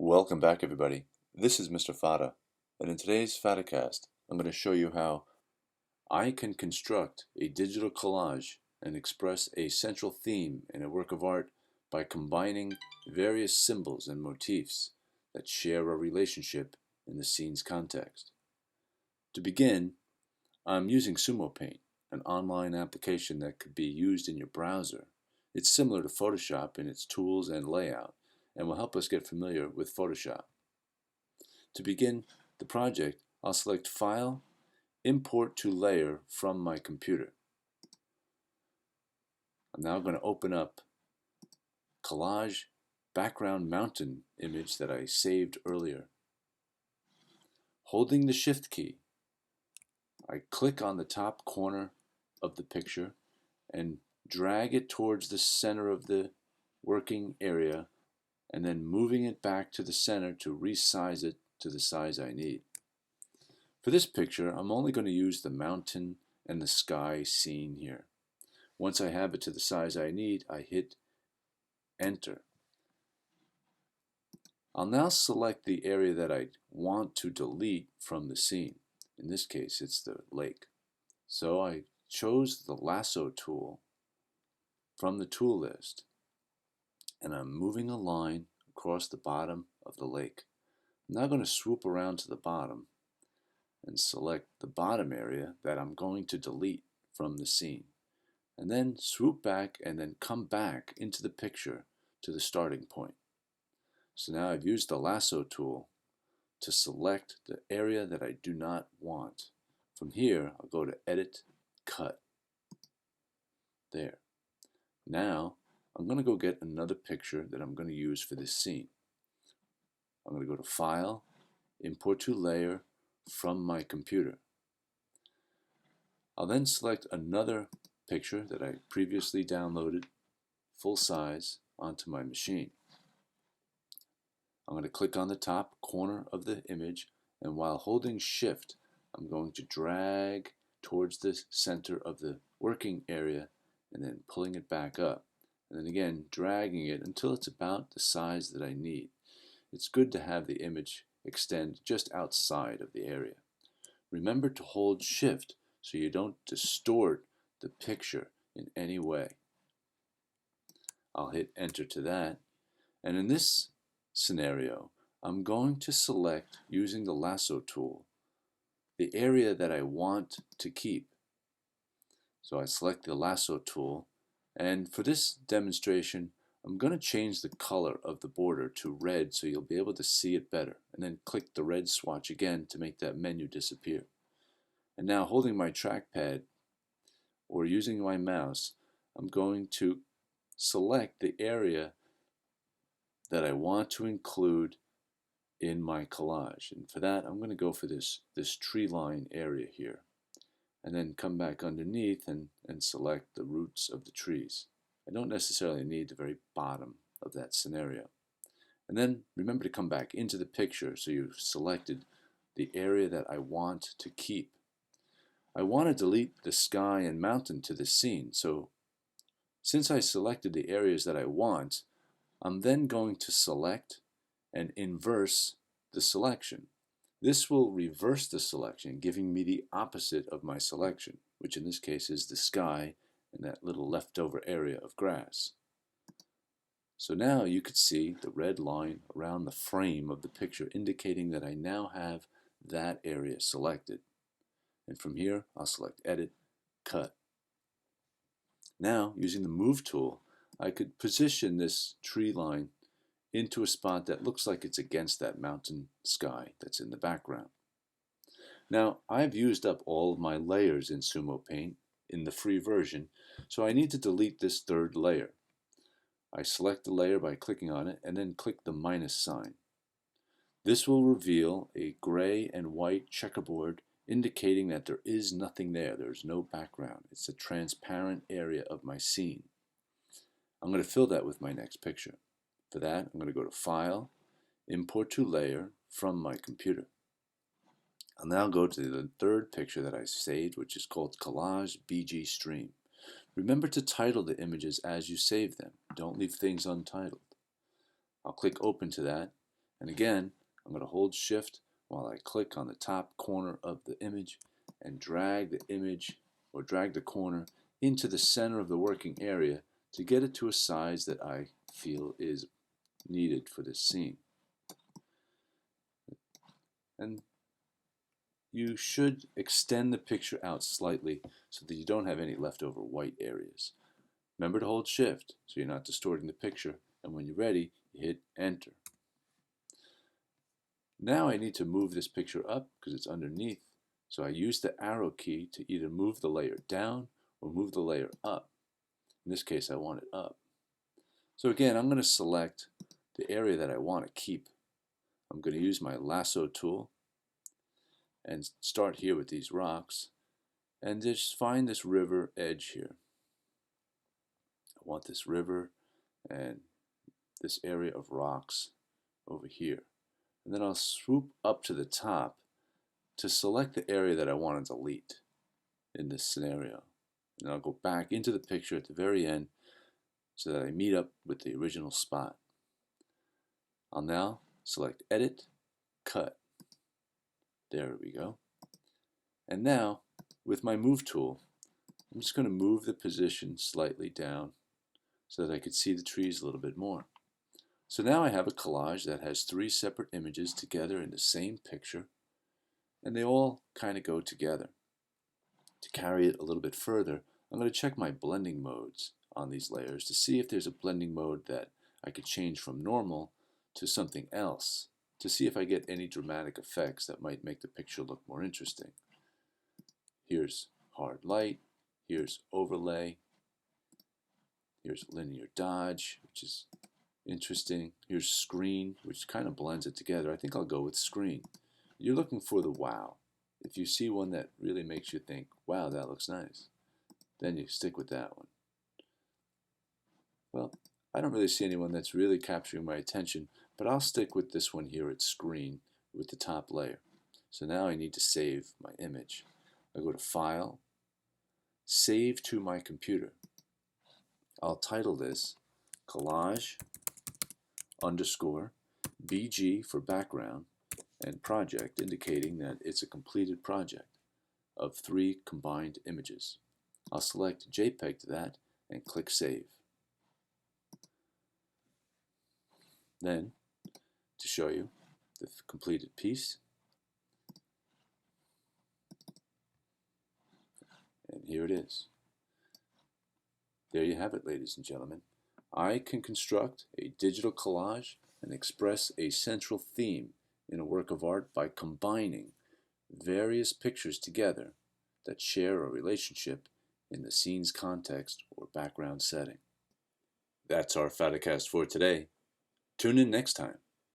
Welcome back, everybody. This is Mr. Fatta, and in today's FattaCast, I'm going to show you how I can construct a digital collage and express a central theme in a work of art by combining various symbols and motifs that share a relationship in the scene's context. To begin, I'm using Sumo Paint, an online application that could be used in your browser. It's similar to Photoshop in its tools and layout, and will help us get familiar with Photoshop. To begin the project, I'll select File, Import to Layer from my computer. I'm now going to open up Collage background mountain image that I saved earlier. Holding the Shift key, I click on the top corner of the picture and drag it towards the center of the working area, and then moving it back to the center to resize it to the size I need. For this picture, I'm only going to use the mountain and the sky scene here. Once I have it to the size I need, I hit Enter. I'll now select the area that I want to delete from the scene. In this case, it's the lake. So I chose the lasso tool from the tool list, and I'm moving a line across the bottom of the lake. I'm now going to swoop around to the bottom and select the bottom area that I'm going to delete from the scene, and then swoop back and then come back into the picture to the starting point. So now I've used the lasso tool to select the area that I do not want. From here, I'll go to Edit, Cut. There. Now I'm going to go get another picture that I'm going to use for this scene. I'm going to go to File, Import to Layer from my computer. I'll then select another picture that I previously downloaded, full size, onto my machine. I'm going to click on the top corner of the image, and while holding Shift, I'm going to drag towards the center of the working area and then pulling it back up, and then again dragging it until it's about the size that I need. It's good to have the image extend just outside of the area. Remember to hold Shift so you don't distort the picture in any way. I'll hit Enter to that, and in this scenario, I'm going to select, using the lasso tool, the area that I want to keep. So I select the lasso tool, and for this demonstration, I'm going to change the color of the border to red so you'll be able to see it better, and then click the red swatch again to make that menu disappear. And now, holding my trackpad or using my mouse, I'm going to select the area that I want to include in my collage. And for that, I'm going to go for this tree line area here, and then come back underneath and select the roots of the trees. I don't necessarily need the very bottom of that scenario. And then remember to come back into the picture so you've selected the area that I want to keep. I want to delete the sky and mountain to the scene, so since I selected the areas that I want, I'm then going to select and inverse the selection. This will reverse the selection, giving me the opposite of my selection, which in this case is the sky and that little leftover area of grass. So now you could see the red line around the frame of the picture, indicating that I now have that area selected. And from here, I'll select Edit, Cut. Now, using the Move tool, I could position this tree line into a spot that looks like it's against that mountain sky that's in the background. Now, I've used up all of my layers in Sumo Paint in the free version, so I need to delete this third layer. I select the layer by clicking on it and then click the minus sign. This will reveal a gray and white checkerboard indicating that there is nothing there. There's no background. It's a transparent area of my scene. I'm going to fill that with my next picture. For that, I'm going to go to File, Import to Layer from my computer. I'll now go to the third picture that I saved, which is called Collage BG Stream. Remember to title the images as you save them. Don't leave things untitled. I'll click Open to that, And again, I'm going to hold Shift while I click on the top corner of the image and drag the image or drag the corner into the center of the working area to get it to a size that I feel is needed for this scene. And you should extend the picture out slightly so that you don't have any leftover white areas. Remember to hold Shift so you're not distorting the picture, and when you're ready, you hit Enter. Now I need to move this picture up because it's underneath, so I use the arrow key to either move the layer down or move the layer up. In this case, I want it up. So again, I'm going to select the area that I want to keep. I'm going to use my lasso tool and start here with these rocks and just find this river edge here. I want this river and this area of rocks over here. And then I'll swoop up to the top to select the area that I want to delete in this scenario. And I'll go back into the picture at the very end so that I meet up with the original spot. I'll now select Edit, Cut. There we go. And now, with my Move tool, I'm just going to move the position slightly down so that I could see the trees a little bit more. So now I have a collage that has 3 separate images together in the same picture, and they all kind of go together. To carry it a little bit further, I'm going to check my blending modes on these layers to see if there's a blending mode that I could change from normal to something else, to see if I get any dramatic effects that might make the picture look more interesting. Here's hard light, here's overlay, here's linear dodge, which is interesting. Here's screen, which kind of blends it together. I think I'll go with screen. You're looking for the wow. If you see one that really makes you think, wow, that looks nice, then you stick with that one. Well, I don't really see anyone that's really capturing my attention, but I'll stick with this one here at screen with the top layer. So now I need to save my image. I go to File, Save to my computer. I'll title this Collage _ BG for background and project, indicating that it's a completed project of 3 combined images. I'll select JPEG to that and click Save. Then, to show you the completed piece, and here it is. There you have it, ladies and gentlemen. I can construct a digital collage and express a central theme in a work of art by combining various pictures together that share a relationship in the scene's context or background setting. That's our FattaCast for today. Tune in next time.